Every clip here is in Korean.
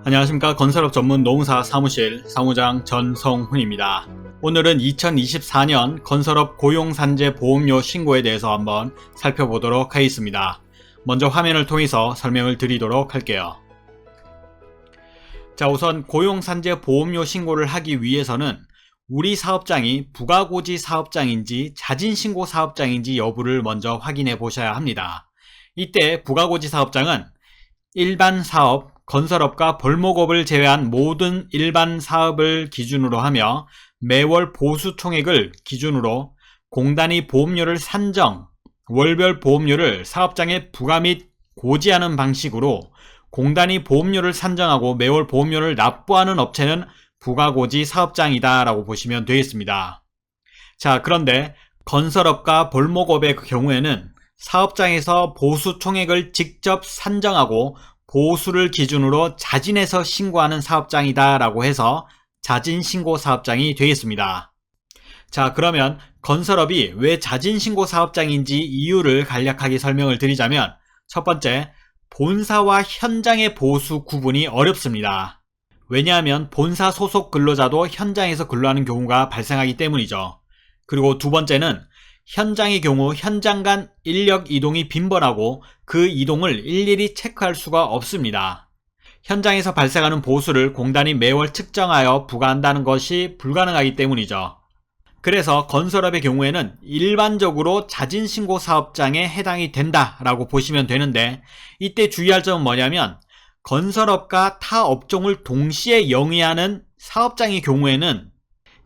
안녕하십니까. 건설업 전문 노무사 사무실 사무장 전성훈입니다. 오늘은 2024년 건설업 고용산재 보험료 신고에 대해서 한번 살펴보도록 하겠습니다. 먼저 화면을 통해서 설명을 드리도록 할게요. 자, 우선 고용산재 보험료 신고를 하기 위해서는 우리 사업장이 부가고지 사업장인지 자진신고 사업장인지 여부를 먼저 확인해 보셔야 합니다. 이때 부가고지 사업장은 일반 사업, 건설업과 벌목업을 제외한 모든 일반 사업을 기준으로 하며 매월 보수 총액을 기준으로 공단이 보험료를 산정, 월별 보험료를 사업장에 부과 및 고지하는 방식으로 공단이 보험료를 산정하고 매월 보험료를 납부하는 업체는 부가고지 사업장이다 라고 보시면 되겠습니다. 자, 그런데 건설업과 벌목업의 경우에는 사업장에서 보수 총액을 직접 산정하고 보수를 기준으로 자진해서 신고하는 사업장이다 라고 해서 자진신고 사업장이 되겠습니다. 자, 그러면 건설업이 왜 자진신고 사업장인지 이유를 간략하게 설명을 드리자면, 첫 번째, 본사와 현장의 보수 구분이 어렵습니다. 왜냐하면 본사 소속 근로자도 현장에서 근로하는 경우가 발생하기 때문이죠. 그리고 두 번째는 현장의 경우 현장 간 인력 이동이 빈번하고 그 이동을 일일이 체크할 수가 없습니다. 현장에서 발생하는 보수를 공단이 매월 측정하여 부과한다는 것이 불가능하기 때문이죠. 그래서 건설업의 경우에는 일반적으로 자진신고 사업장에 해당이 된다라고 보시면 되는데, 이때 주의할 점은 뭐냐면 건설업과 타 업종을 동시에 영위하는 사업장의 경우에는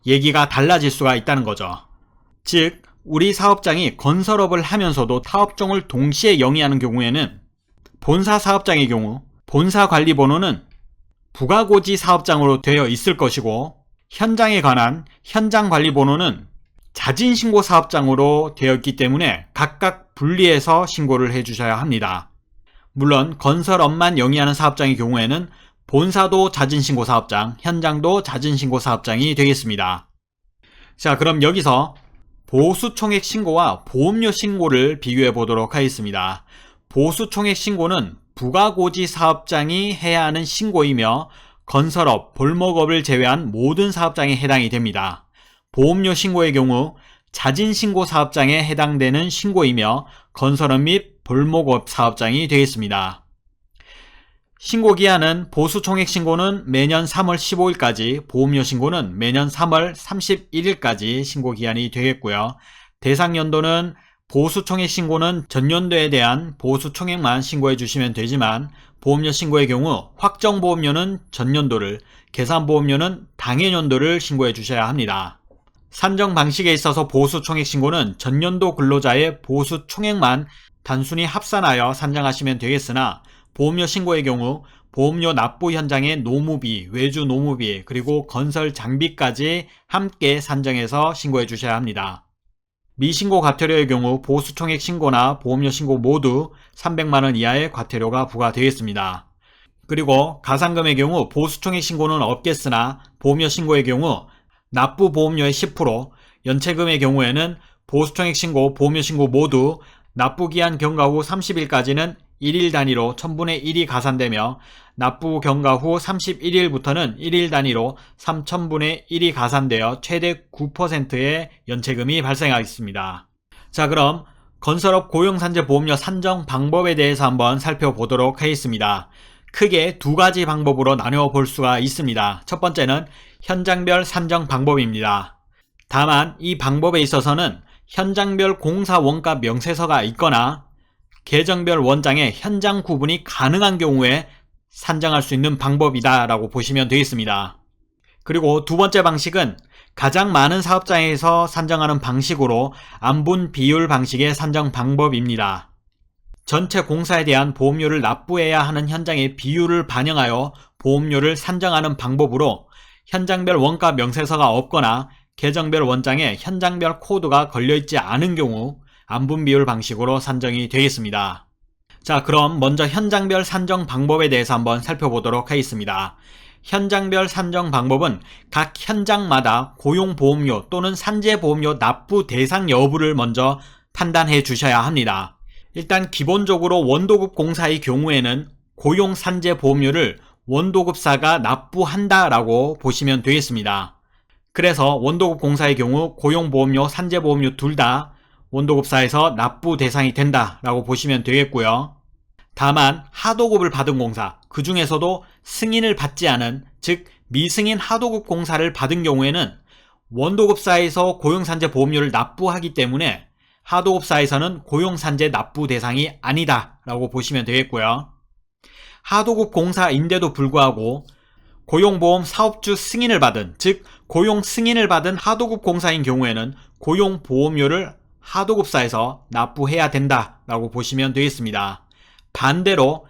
얘기가 달라질 수가 있다는 거죠. 즉, 우리 사업장이 건설업을 하면서도 타업종을 동시에 영위하는 경우에는 본사 사업장의 경우 본사 관리번호는 부가고지 사업장으로 되어 있을 것이고, 현장에 관한 현장 관리번호는 자진신고 사업장으로 되어 있기 때문에 각각 분리해서 신고를 해주셔야 합니다. 물론 건설업만 영위하는 사업장의 경우에는 본사도 자진신고 사업장, 현장도 자진신고 사업장이 되겠습니다. 자, 그럼 여기서 보수총액 신고와 보험료 신고를 비교해 보도록 하겠습니다. 보수총액 신고는 부가고지 사업장이 해야 하는 신고이며 건설업, 벌목업을 제외한 모든 사업장에 해당이 됩니다. 보험료 신고의 경우 자진신고 사업장에 해당되는 신고이며 건설업 및 벌목업 사업장이 되겠습니다. 신고기한은 보수총액 신고는 매년 3월 15일까지, 보험료 신고는 매년 3월 31일까지 신고기한이 되겠고요. 대상연도는 보수총액 신고는 전년도에 대한 보수총액만 신고해 주시면 되지만, 보험료 신고의 경우 확정보험료는 전년도를, 계산보험료는 당해년도를 신고해 주셔야 합니다. 산정 방식에 있어서 보수총액 신고는 전년도 근로자의 보수총액만 단순히 합산하여 산정하시면 되겠으나, 보험료 신고의 경우 보험료 납부 현장의 노무비, 외주 노무비, 그리고 건설 장비까지 함께 산정해서 신고해 주셔야 합니다. 미신고 과태료의 경우 보수총액 신고나 보험료 신고 모두 300만원 이하의 과태료가 부과되겠습니다. 그리고 가산금의 경우 보수총액 신고는 없겠으나 보험료 신고의 경우 납부 보험료의 10%, 연체금의 경우에는 보수총액 신고, 보험료 신고 모두 납부기한 경과 후 30일까지는 1일 단위로 1000분의 1이 가산되며, 납부 경과 후 31일부터는 1일 단위로 3000분의 1이 가산되어 최대 9%의 연체금이 발생하겠습니다. 자, 그럼 건설업 고용산재 보험료 산정 방법에 대해서 한번 살펴보도록 하겠습니다. 크게 두 가지 방법으로 나누어 볼 수가 있습니다. 첫 번째는 현장별 산정 방법입니다. 다만 이 방법에 있어서는 현장별 공사 원가 명세서가 있거나 계정별 원장의 현장 구분이 가능한 경우에 산정할 수 있는 방법이다 라고 보시면 되겠습니다. 그리고 두 번째 방식은 가장 많은 사업장에서 산정하는 방식으로 안분 비율 방식의 산정 방법입니다. 전체 공사에 대한 보험료를 납부해야 하는 현장의 비율을 반영하여 보험료를 산정하는 방법으로 현장별 원가 명세서가 없거나 계정별 원장에 현장별 코드가 걸려있지 않은 경우 안분 비율 방식으로 산정이 되겠습니다. 자, 그럼 먼저 현장별 산정 방법에 대해서 한번 살펴보도록 하겠습니다. 현장별 산정 방법은 각 현장마다 고용보험료 또는 산재보험료 납부 대상 여부를 먼저 판단해 주셔야 합니다. 일단 기본적으로 원도급 공사의 경우에는 고용산재보험료를 원도급사가 납부한다라고 보시면 되겠습니다. 그래서 원도급 공사의 경우 고용보험료, 산재보험료 둘 다 원도급사에서 납부 대상이 된다라고 보시면 되겠고요. 다만 하도급을 받은 공사, 그 중에서도 승인을 받지 않은, 즉 미승인 하도급 공사를 받은 경우에는 원도급사에서 고용산재보험료를 납부하기 때문에 하도급사에서는 고용산재 납부 대상이 아니다 라고 보시면 되겠고요. 하도급 공사인데도 불구하고 고용보험 사업주 승인을 받은, 즉 고용 승인을 받은 하도급 공사인 경우에는 고용보험료를 하도급사에서 납부해야 된다 라고 보시면 되겠습니다. 반대로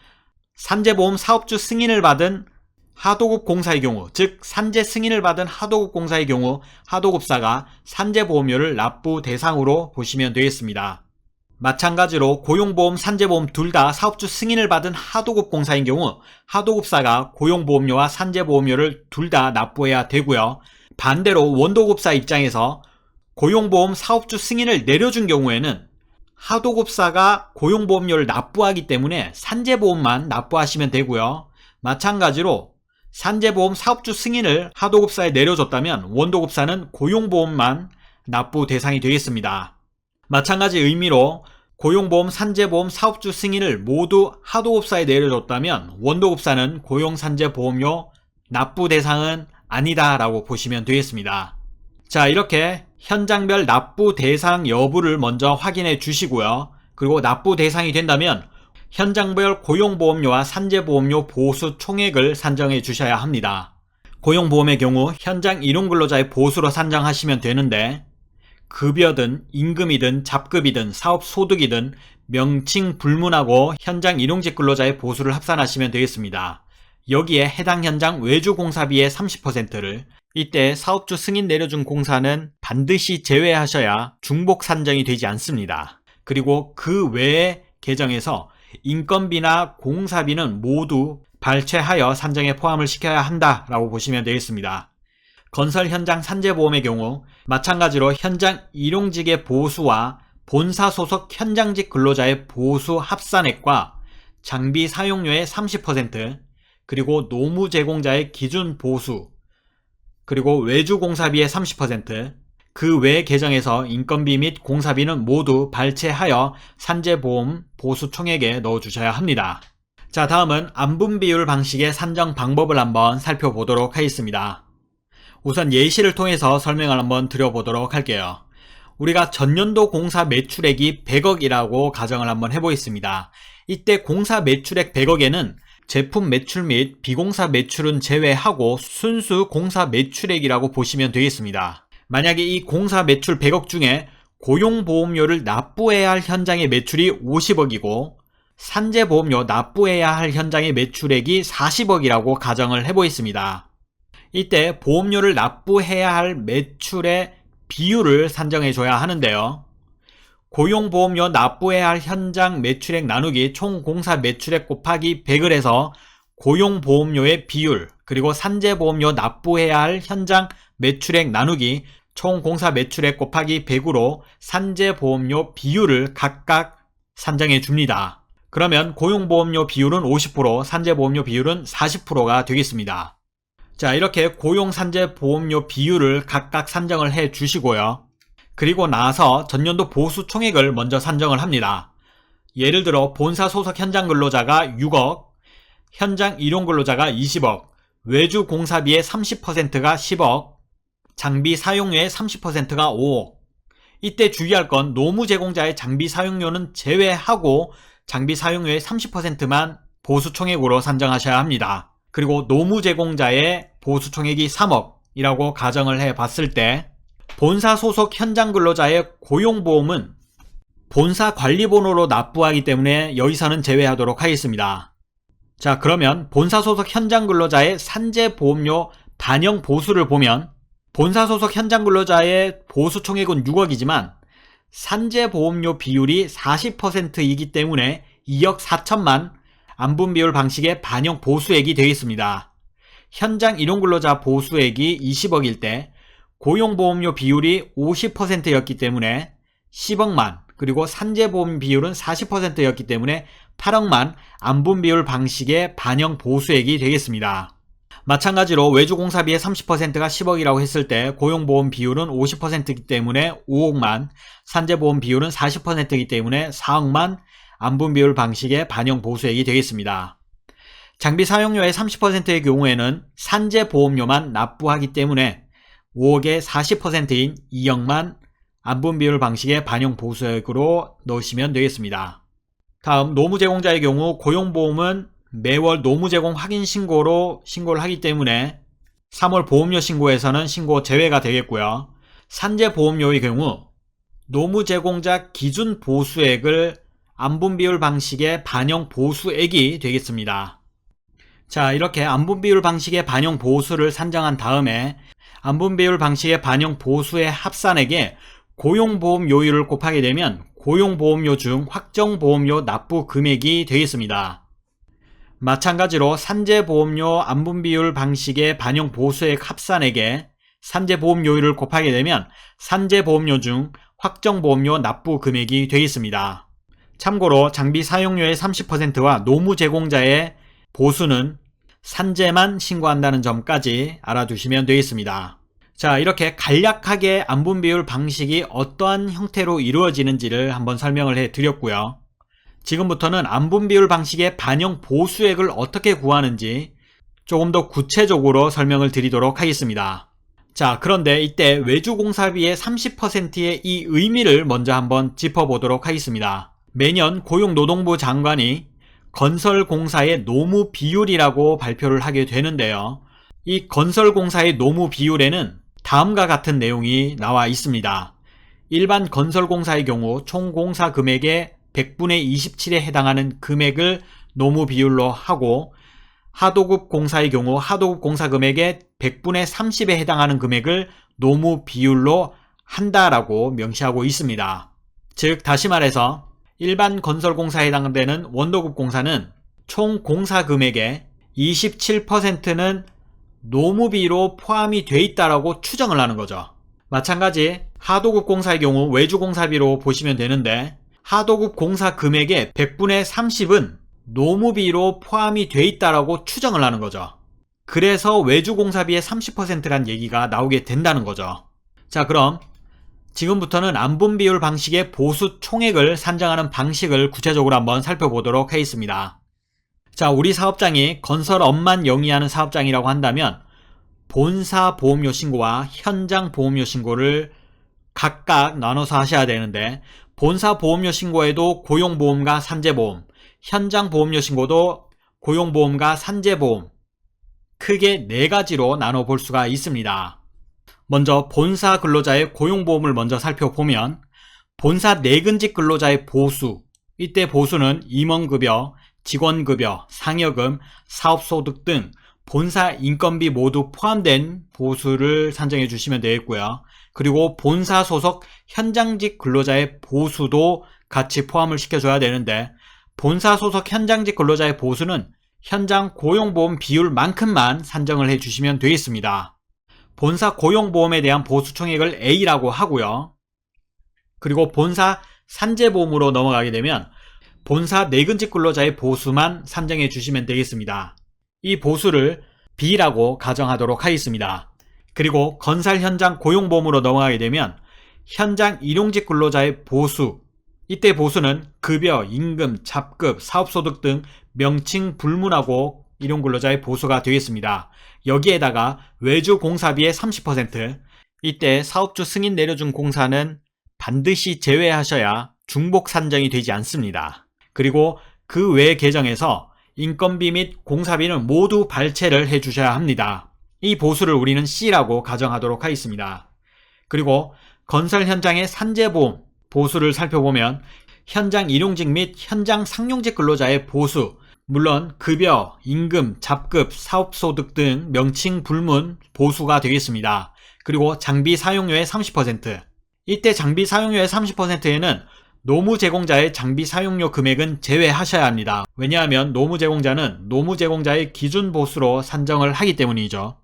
산재보험 사업주 승인을 받은 하도급 공사의 경우, 즉 산재 승인을 받은 하도급 공사의 경우 하도급사가 산재보험료를 납부 대상으로 보시면 되겠습니다. 마찬가지로 고용보험, 산재보험 둘 다 사업주 승인을 받은 하도급 공사인 경우 하도급사가 고용보험료와 산재보험료를 둘 다 납부해야 되고요. 반대로 원도급사 입장에서 고용보험 사업주 승인을 내려준 경우에는 하도급사가 고용보험료를 납부하기 때문에 산재보험만 납부하시면 되고요. 마찬가지로 산재보험 사업주 승인을 하도급사에 내려줬다면 원도급사는 고용보험만 납부 대상이 되겠습니다. 마찬가지 의미로 고용보험, 산재보험 사업주 승인을 모두 하도급사에 내려줬다면 원도급사는 고용산재보험료 납부 대상은 아니다 라고 보시면 되겠습니다. 자, 이렇게 현장별 납부 대상 여부를 먼저 확인해 주시고요. 그리고 납부 대상이 된다면 현장별 고용보험료와 산재보험료 보수 총액을 산정해 주셔야 합니다. 고용보험의 경우 현장 일용근로자의 보수로 산정하시면 되는데 급여든 임금이든 잡급이든 사업소득이든 명칭 불문하고 현장 일용직 근로자의 보수를 합산하시면 되겠습니다. 여기에 해당 현장 외주공사비의 30%를 이때 사업주 승인 내려준 공사는 반드시 제외하셔야 중복 산정이 되지 않습니다. 그리고 그 외의 계정에서 인건비나 공사비는 모두 발췌하여 산정에 포함을 시켜야 한다라고 보시면 되겠습니다. 건설 현장 산재보험의 경우 마찬가지로 현장 일용직의 보수와 본사 소속 현장직 근로자의 보수 합산액과 장비 사용료의 30%, 그리고 노무 제공자의 기준 보수, 그리고 외주공사비의 30%, 그 외 계정에서 인건비 및 공사비는 모두 발췌하여 산재보험 보수 총액에 넣어주셔야 합니다. 자, 다음은 안분비율 방식의 산정 방법을 한번 살펴보도록 하겠습니다. 우선 예시를 통해서 설명을 한번 드려보도록 할게요. 우리가 전년도 공사 매출액이 100억이라고 가정을 한번 해보겠습니다. 이때 공사 매출액 100억에는 제품 매출 및 비공사 매출은 제외하고 순수 공사 매출액이라고 보시면 되겠습니다. 만약에 이 공사 매출 100억 중에 고용보험료를 납부해야 할 현장의 매출이 50억이고 산재보험료 납부해야 할 현장의 매출액이 40억이라고 가정을 해보겠습니다. 이때 보험료를 납부해야 할 매출의 비율을 산정해 줘야 하는데요. 고용보험료 납부해야 할 현장 매출액 나누기 총 공사 매출액 곱하기 100을 해서 고용보험료의 비율, 그리고 산재보험료 납부해야 할 현장 매출액 나누기 총 공사 매출액 곱하기 100으로 산재보험료 비율을 각각 산정해 줍니다. 그러면 고용보험료 비율은 50%, 산재보험료 비율은 40%가 되겠습니다. 자, 이렇게 고용산재보험료 비율을 각각 산정을 해 주시고요. 그리고 나서 전년도 보수 총액을 먼저 산정을 합니다. 예를 들어 본사 소속 현장 근로자가 6억, 현장 일용 근로자가 20억, 외주 공사비의 30%가 10억, 장비 사용료의 30%가 5억. 이때 주의할 건 노무 제공자의 장비 사용료는 제외하고 장비 사용료의 30%만 보수 총액으로 산정하셔야 합니다. 그리고 노무 제공자의 보수 총액이 3억이라고 가정을 해 봤을 때 본사 소속 현장 근로자의 고용보험은 본사 관리번호로 납부하기 때문에 여기서는 제외하도록 하겠습니다. 자, 그러면 본사 소속 현장 근로자의 산재보험료 반영 보수를 보면 본사 소속 현장 근로자의 보수 총액은 6억이지만 산재보험료 비율이 40%이기 때문에 2억 4천만 안분비율 방식의 반영 보수액이 되겠습니다. 현장 일용근로자 보수액이 20억일 때 고용보험료 비율이 50%였기 때문에 10억만, 그리고 산재보험 비율은 40%였기 때문에 8억만 안분비율 방식의 반영 보수액이 되겠습니다. 마찬가지로 외주공사비의 30%가 10억이라고 했을 때 고용보험 비율은 50%이기 때문에 5억만, 산재보험 비율은 40%이기 때문에 4억만 안분비율 방식의 반영 보수액이 되겠습니다. 장비 사용료의 30%의 경우에는 산재보험료만 납부하기 때문에 5억의 40%인 2억만 안분비율 방식의 반영 보수액으로 넣으시면 되겠습니다. 다음 노무제공자의 경우 고용보험은 매월 노무제공 확인 신고로 신고를 하기 때문에 3월 보험료 신고에서는 신고 제외가 되겠고요. 산재보험료의 경우 노무제공자 기준 보수액을 안분비율 방식의 반영 보수액이 되겠습니다. 자, 이렇게 안분비율 방식의 반영 보수를 산정한 다음에 안분비율 방식의 반영 보수의 합산액에 고용보험료율을 곱하게 되면 고용보험료 중 확정보험료 납부 금액이 되겠습니다. 마찬가지로 산재보험료 안분비율 방식의 반영 보수액 합산액에 산재보험료율을 곱하게 되면 산재보험료 중 확정보험료 납부 금액이 되겠습니다. 참고로 장비 사용료의 30%와 노무제공자의 보수는 산재만 신고한다는 점까지 알아두시면 되겠습니다. 자, 이렇게 간략하게 안분비율 방식이 어떠한 형태로 이루어지는지를 한번 설명을 해드렸고요. 지금부터는 안분비율 방식의 반영 보수액을 어떻게 구하는지 조금 더 구체적으로 설명을 드리도록 하겠습니다. 자, 그런데 이때 외주공사비의 30%의 이 의미를 먼저 한번 짚어보도록 하겠습니다. 매년 고용노동부 장관이 건설공사의 노무 비율이라고 발표를 하게 되는데요. 이 건설공사의 노무 비율에는 다음과 같은 내용이 나와 있습니다. 일반 건설공사의 경우 총 공사 금액의 100분의 27에 해당하는 금액을 노무 비율로 하고 하도급 공사의 경우 하도급 공사 금액의 100분의 30에 해당하는 금액을 노무 비율로 한다라고 명시하고 있습니다. 즉 다시 말해서 일반 건설공사에 해당되는 원도급 공사는 총 공사 금액의 27%는 노무비로 포함이 돼 있다라고 추정을 하는 거죠. 마찬가지 하도급 공사의 경우 외주공사비로 보시면 되는데 하도급 공사 금액의 100분의 30은 노무비로 포함이 돼 있다라고 추정을 하는 거죠. 그래서 외주공사비의 30%란 얘기가 나오게 된다는 거죠. 자, 그럼 지금부터는 안분비율 방식의 보수 총액을 산정하는 방식을 구체적으로 한번 살펴보도록 하겠습니다. 자, 우리 사업장이 건설업만 영위하는 사업장이라고 한다면 본사 보험료 신고와 현장 보험료 신고를 각각 나눠서 하셔야 되는데 본사 보험료 신고에도 고용보험과 산재보험, 현장 보험료 신고도 고용보험과 산재보험 크게 4가지로 나눠볼 수가 있습니다. 먼저 본사 근로자의 고용보험을 먼저 살펴보면 본사 내근직 근로자의 보수, 이때 보수는 임원급여, 직원급여, 상여금, 사업소득 등 본사 인건비 모두 포함된 보수를 산정해 주시면 되겠고요. 그리고 본사 소속 현장직 근로자의 보수도 같이 포함을 시켜줘야 되는데 본사 소속 현장직 근로자의 보수는 현장 고용보험 비율만큼만 산정을 해 주시면 되겠습니다. 본사 고용보험에 대한 보수 총액을 A라고 하고요. 그리고 본사 산재보험으로 넘어가게 되면 본사 내근직 근로자의 보수만 산정해 주시면 되겠습니다. 이 보수를 B라고 가정하도록 하겠습니다. 그리고 건설 현장 고용보험으로 넘어가게 되면 현장 일용직 근로자의 보수, 이때 보수는 급여, 임금, 잡급, 사업소득 등 명칭 불문하고 일용근로자의 보수가 되겠습니다. 여기에다가 외주공사비의 30%, 이때 사업주 승인 내려준 공사는 반드시 제외하셔야 중복 산정이 되지 않습니다. 그리고 그 외 계정에서 인건비 및 공사비는 모두 발체를 해주셔야 합니다. 이 보수를 우리는 C라고 가정하도록 하겠습니다. 그리고 건설 현장의 산재보험 보수를 살펴보면 현장 일용직 및 현장 상용직 근로자의 보수, 물론 급여, 임금, 잡급, 사업소득 등 명칭 불문 보수가 되겠습니다. 그리고 장비 사용료의 30%, 이때 장비 사용료의 30%에는 노무 제공자의 장비 사용료 금액은 제외하셔야 합니다. 왜냐하면 노무 제공자는 노무 제공자의 기준 보수로 산정을 하기 때문이죠.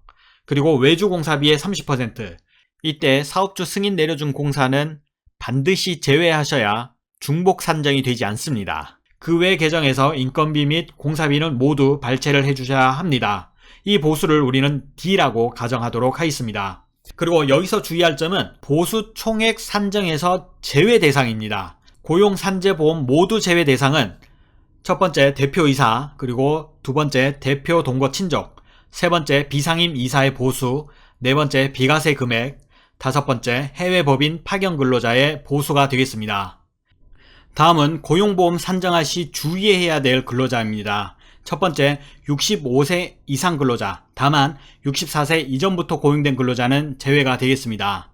그리고 외주공사비의 30%, 이때 사업주 승인 내려준 공사는 반드시 제외하셔야 중복 산정이 되지 않습니다. 그 외 계정에서 인건비 및 공사비는 모두 발제를 해주셔야 합니다. 이 보수를 우리는 D라고 가정하도록 하겠습니다. 그리고 여기서 주의할 점은 보수 총액 산정에서 제외 대상입니다. 고용산재보험 모두 제외 대상은 첫 번째 대표이사, 그리고 두 번째 대표 동거 친족, 세 번째 비상임 이사의 보수, 네 번째 비과세 금액, 다섯 번째 해외 법인 파견 근로자의 보수가 되겠습니다. 다음은 고용보험 산정할 시 주의해야 될 근로자입니다. 첫 번째 65세 이상 근로자, 다만 64세 이전부터 고용된 근로자는 제외가 되겠습니다.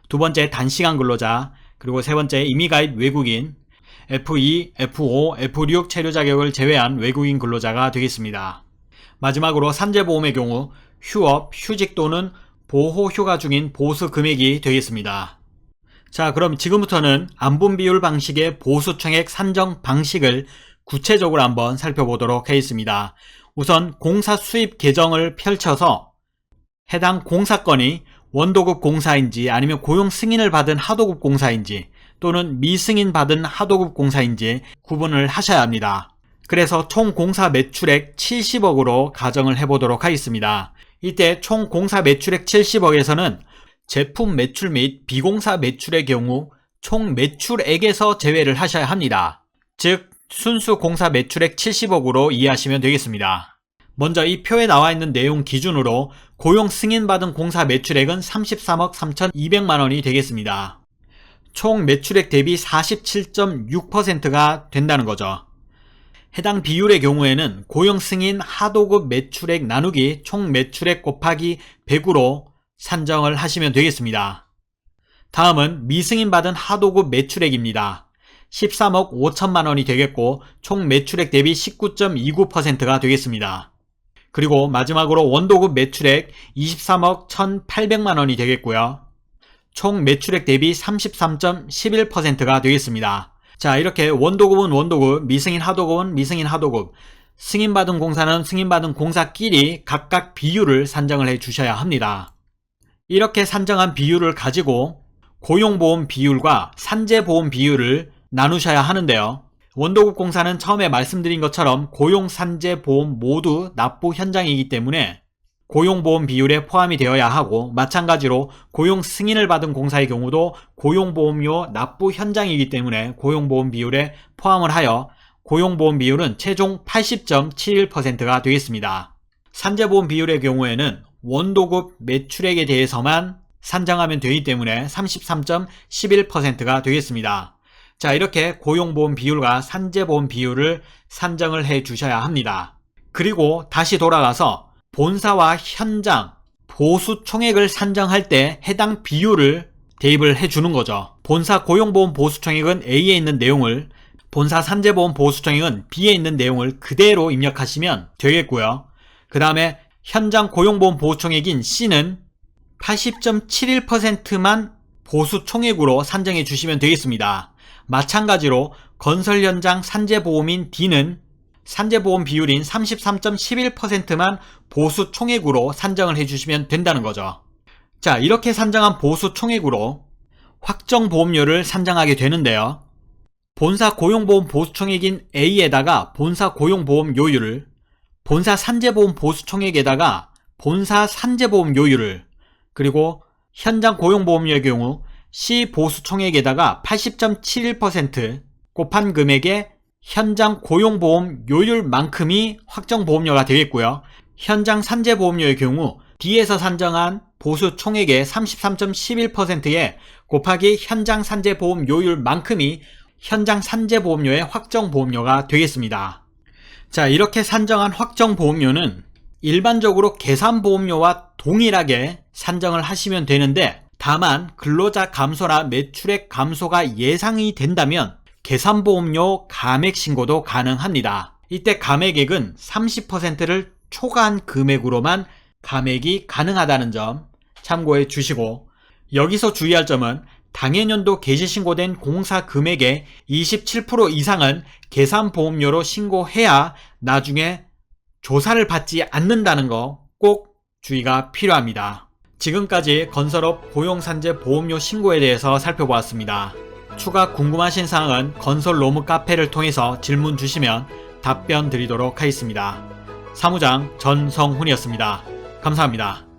두 번째 단시간 근로자, 그리고 세 번째 임의가입 외국인, F2, F5, F6 체류 자격을 제외한 외국인 근로자가 되겠습니다. 마지막으로 산재보험의 경우 휴업, 휴직 또는 보호휴가 중인 보수 금액이 되겠습니다. 자, 그럼 지금부터는 안분비율 방식의 보수총액 산정 방식을 구체적으로 한번 살펴보도록 하겠습니다. 우선 공사 수입 계정을 펼쳐서 해당 공사건이 원도급 공사인지 아니면 고용 승인을 받은 하도급 공사인지 또는 미승인 받은 하도급 공사인지 구분을 하셔야 합니다. 그래서 총 공사 매출액 70억으로 가정을 해보도록 하겠습니다. 이때 총 공사 매출액 70억에서는 제품 매출 및 비공사 매출의 경우 총 매출액에서 제외를 하셔야 합니다. 즉 순수 공사 매출액 70억으로 이해하시면 되겠습니다. 먼저 이 표에 나와 있는 내용 기준으로 고용 승인받은 공사 매출액은 33억 3,200만원이 되겠습니다. 총 매출액 대비 47.6%가 된다는 거죠. 해당 비율의 경우에는 고용 승인 하도급 매출액 나누기 총 매출액 곱하기 100으로 산정을 하시면 되겠습니다. 다음은 미승인 받은 하도급 매출액입니다. 13억 5천만 원이 되겠고 총 매출액 대비 19.29%가 되겠습니다. 그리고 마지막으로 원도급 매출액 23억 1,800만 원이 되겠고요. 총 매출액 대비 33.11%가 되겠습니다. 자, 이렇게 원도급은 원도급, 미승인 하도급은 미승인 하도급, 승인받은 공사는 승인받은 공사끼리 각각 비율을 산정을 해 주셔야 합니다. 이렇게 산정한 비율을 가지고 고용보험 비율과 산재보험 비율을 나누셔야 하는데요. 원도급 공사는 처음에 말씀드린 것처럼 고용산재보험 모두 납부 현장이기 때문에 고용보험 비율에 포함이 되어야 하고, 마찬가지로 고용 승인을 받은 공사의 경우도 고용보험료 납부 현장이기 때문에 고용보험 비율에 포함을 하여 고용보험 비율은 최종 80.71%가 되겠습니다. 산재보험 비율의 경우에는 원도급 매출액에 대해서만 산정하면 되기 때문에 33.11%가 되겠습니다. 자, 이렇게 고용보험 비율과 산재보험 비율을 산정을 해 주셔야 합니다. 그리고 다시 돌아가서 본사와 현장, 보수 총액을 산정할 때 해당 비율을 대입을 해 주는 거죠. 본사 고용보험 보수 총액은 A에 있는 내용을, 본사 산재보험 보수 총액은 B에 있는 내용을 그대로 입력하시면 되겠고요. 그 다음에 현장 고용보험 보수 총액인 C는 80.71%만 보수 총액으로 산정해 주시면 되겠습니다. 마찬가지로 건설 현장 산재보험인 D는 산재보험 비율인 33.11%만 보수 총액으로 산정을 해주시면 된다는 거죠. 자, 이렇게 산정한 보수 총액으로 확정보험료를 산정하게 되는데요. 본사 고용보험 보수 총액인 A에다가 본사 고용보험 요율을, 본사 산재보험 보수 총액에다가 본사 산재보험 요율을, 그리고 현장 고용보험료의 경우 C 보수 총액에다가 80.71% 곱한 금액의 현장 고용보험 요율만큼이 확정보험료가 되겠고요. 현장 산재보험료의 경우 D에서 산정한 보수 총액의 33.11%에 곱하기 현장 산재보험 요율만큼이 현장 산재보험료의 확정보험료가 되겠습니다. 자, 이렇게 산정한 확정보험료는 일반적으로 계산보험료와 동일하게 산정을 하시면 되는데, 다만 근로자 감소나 매출액 감소가 예상이 된다면 계산보험료 감액 신고도 가능합니다. 이때 감액액은 30%를 초과한 금액으로만 감액이 가능하다는 점 참고해 주시고, 여기서 주의할 점은 당해년도 개시신고된 공사 금액의 27% 이상은 계산보험료로 신고해야 나중에 조사를 받지 않는다는 거 꼭 주의가 필요합니다. 지금까지 건설업 고용산재 보험료 신고에 대해서 살펴보았습니다. 추가 궁금하신 사항은 건설 로무 카페를 통해서 질문 주시면 답변 드리도록 하겠습니다. 사무장 전성훈이었습니다. 감사합니다.